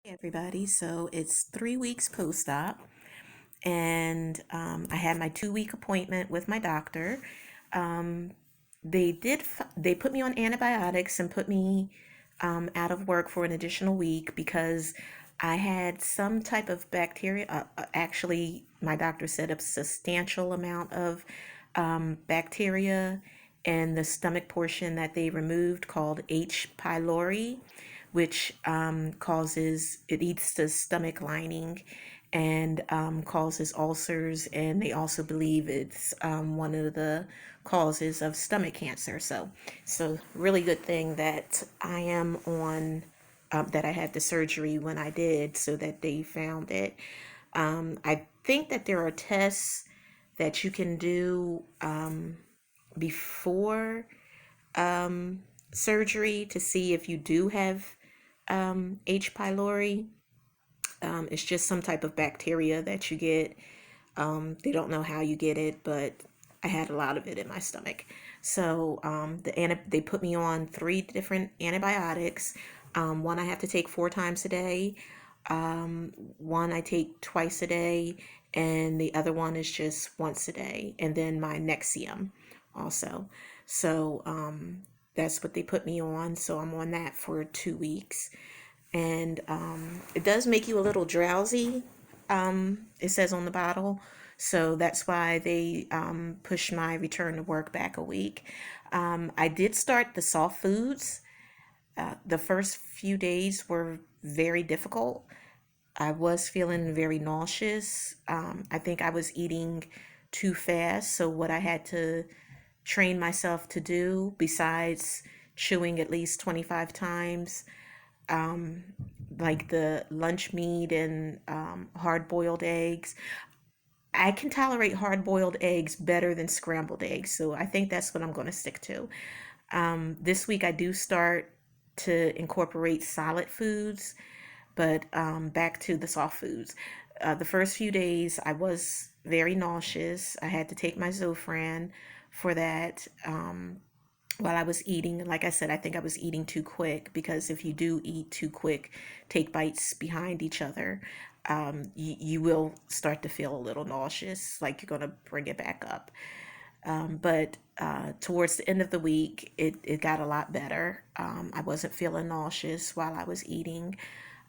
Everybody. So it's 3 weeks post-op, and I had my 2-week appointment with my doctor. Um, they put me on antibiotics and put me out of work for an additional week because I had some type of bacteria. Actually, my doctor said a substantial amount of bacteria in the stomach portion that they removed called H. pylori, which causes it eats the stomach lining and causes ulcers. And they also believe it's one of the causes of stomach cancer. So really good thing that I am on. That I had the surgery when I did, so that they found it. I think that there are tests that you can do before surgery to see if you do have H. pylori. It's just some type of bacteria that you get. They don't know how you get it, but I had a lot of it in my stomach. So they put me on 3 different antibiotics. One I have to take 4 times a day. One I take twice a day, and the other one is just once a day. And then my Nexium also. So that's what they put me on. So I'm on that for 2 weeks, and it does make you a little drowsy. It says on the bottle, so that's why they push my return to work back a week. I did start the soft foods. The first few days were very difficult. I was feeling very nauseous. I think I was eating too fast. So, what I had to train myself to do, besides chewing at least 25 times, like the lunch meat and hard boiled eggs. I can tolerate hard boiled eggs better than scrambled eggs. So, I think that's what I'm going to stick to. This week, I do start to incorporate solid foods, but back to the soft foods. The first few days, I was very nauseous. I had to take my Zofran for that while I was eating. Like I said, I think I was eating too quick, because if you do eat too quick, take bites behind each other, you will start to feel a little nauseous, like you're going to bring it back up. But towards the end of the week, it got a lot better. I wasn't feeling nauseous while I was eating.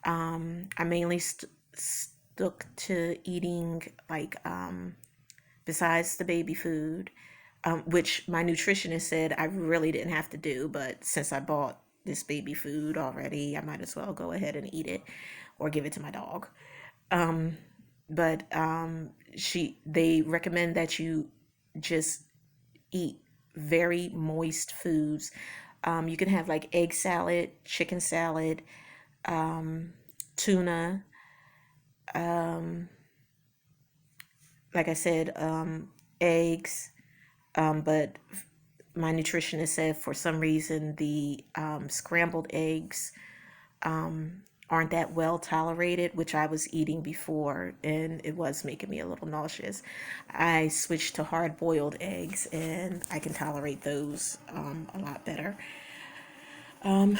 I mainly stuck to eating, like, besides the baby food, which my nutritionist said I really didn't have to do, but since I bought this baby food already, I might as well go ahead and eat it or give it to my dog. But they recommend that you just eat very moist foods. You can have like egg salad, chicken salad, tuna, like I said, eggs. But my nutritionist said for some reason the scrambled eggs aren't that well tolerated, which I was eating before, and it was making me a little nauseous. I switched to hard boiled eggs, and I can tolerate those a lot better. And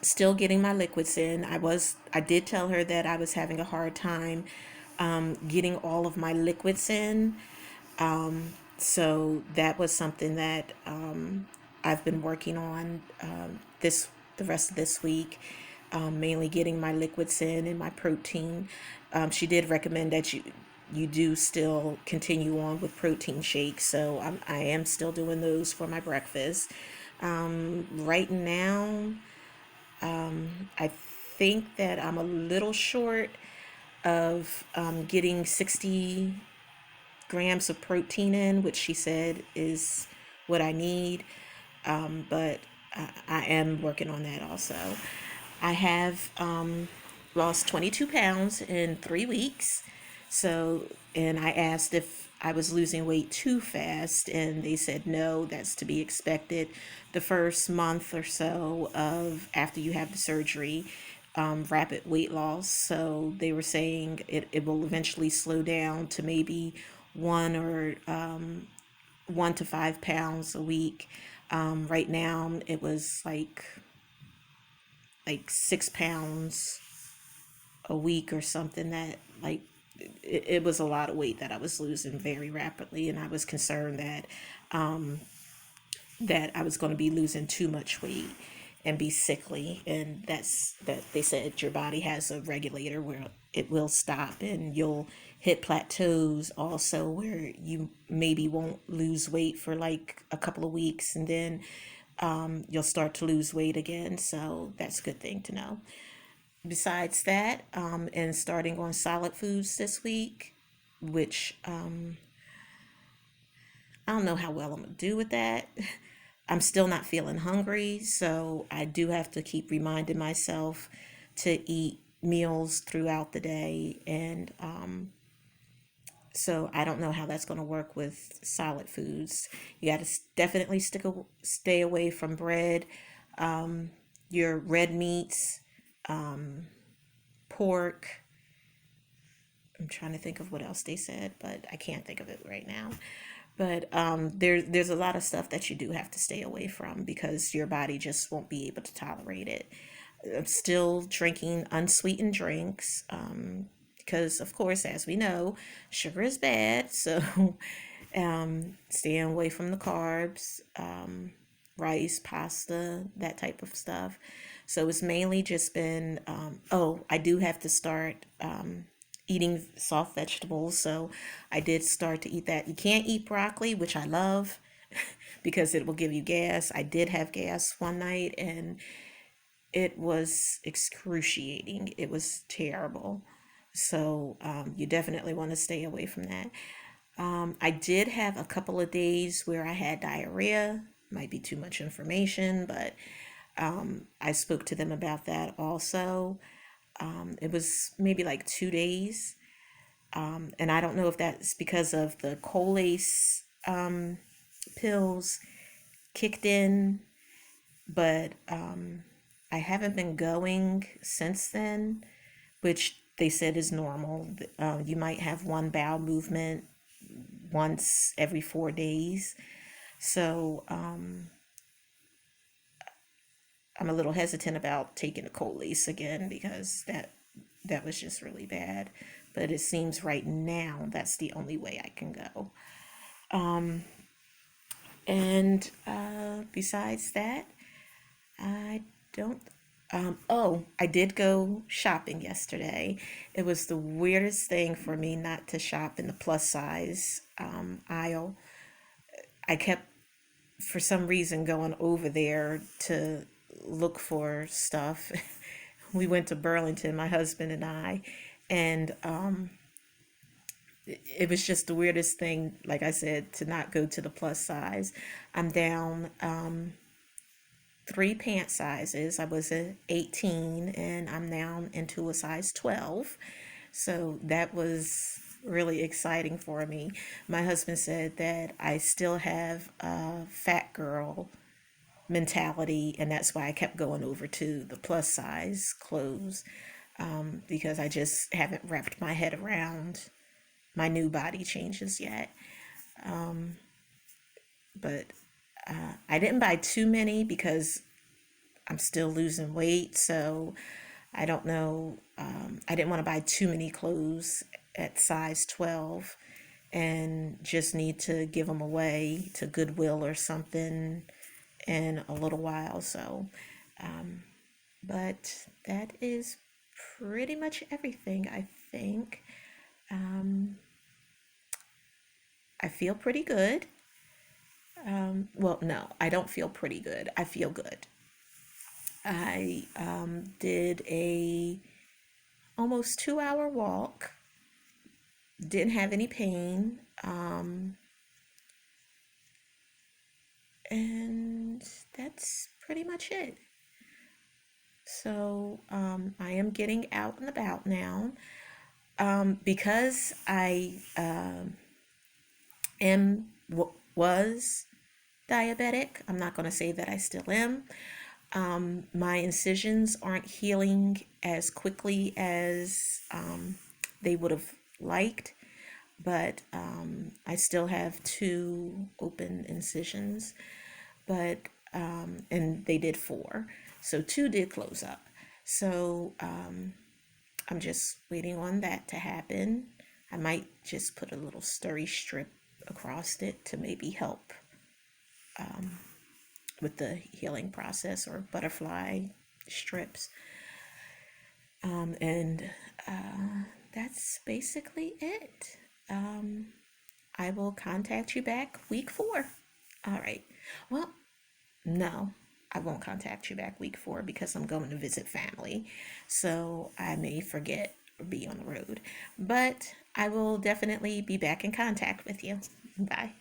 still getting my liquids in. I did tell her that I was having a hard time getting all of my liquids in. So that was something that I've been working on this the rest of this week, mainly getting my liquids in and my protein. She did recommend that you do still continue on with protein shakes, so I am still doing those for my breakfast. Right now, I think that I'm a little short of getting 60 grams of protein in, which she said is what I need. But I am working on that also. I have lost 22 pounds in 3 weeks. So, and I asked if I was losing weight too fast, and they said no, that's to be expected. The first month or so of after you have the surgery, rapid weight loss. So they were saying it will eventually slow down to maybe 1 to 5 pounds a week. Right now, it was like like 6 pounds a week or something. That like it was a lot of weight that I was losing very rapidly, and I was concerned that I was going to be losing too much weight and be sickly. And that they said your body has a regulator where it will stop, and you'll hit plateaus also where you maybe won't lose weight for like a couple of weeks, and then you'll start to lose weight again. So that's a good thing to know. Besides that, and starting on solid foods this week, which I don't know how well I'm gonna do with that. I'm still not feeling hungry, so I do have to keep reminding myself to eat meals throughout the day. And so I don't know how that's going to work with solid foods. You got to definitely stay away from bread, your red meats, pork. I'm trying to think of what else they said, but I can't think of it right now. But there's a lot of stuff that you do have to stay away from because your body just won't be able to tolerate it. I'm still drinking unsweetened drinks because, of course, as we know, sugar is bad. So staying away from the carbs, rice, pasta, that type of stuff. So it's mainly just been, oh, I do have to start eating soft vegetables. So I did start to eat that. You can't eat broccoli, which I love because it will give you gas. I did have gas one night and it was excruciating. It was terrible. So you definitely want to stay away from that. I did have a couple of days where I had diarrhea. Might be too much information, but I spoke to them about that also. It was maybe like 2 days. And I don't know if that's because of the Colace pills kicked in, but I haven't been going since then, which they said is normal. You might have one bowel movement once every 4 days. So I'm a little hesitant about taking the Colace again because that was just really bad. But it seems right now that's the only way I can go. And besides that, I don't. Oh, I did go shopping yesterday. It was the weirdest thing for me not to shop in the plus size aisle. I kept, for some reason, going over there to look for stuff. We went to Burlington, my husband and I, and it was just the weirdest thing, like I said, to not go to the plus size. I'm down 3 pant sizes. I was at 18 and I'm now into a size 12. So that was really exciting for me. My husband said that I still have a fat girl mentality, and that's why I kept going over to the plus size clothes because I just haven't wrapped my head around my new body changes yet. But I didn't buy too many because I'm still losing weight, so I don't know. I didn't want to buy too many clothes at size 12 and just need to give them away to Goodwill or something in a little while. So, but that is pretty much everything, I think. I feel pretty good. Well, no, I don't feel pretty good. I feel good. I did a almost 2 hour walk. Didn't have any pain. And that's pretty much it. So I am getting out and about now. Because I am was diabetic. I'm not going to say that I still am. My incisions aren't healing as quickly as they would have liked, but I still have 2 open incisions, but and they did 4, so 2 did close up. So I'm just waiting on that to happen. I might just put a little sturry strip across it to maybe help with the healing process, or butterfly strips. And that's basically it. I will contact you back week 4. All right. Well, no, I won't contact you back week 4 because I'm going to visit family. So I may forget or be on the road. But I will definitely be back in contact with you. Bye.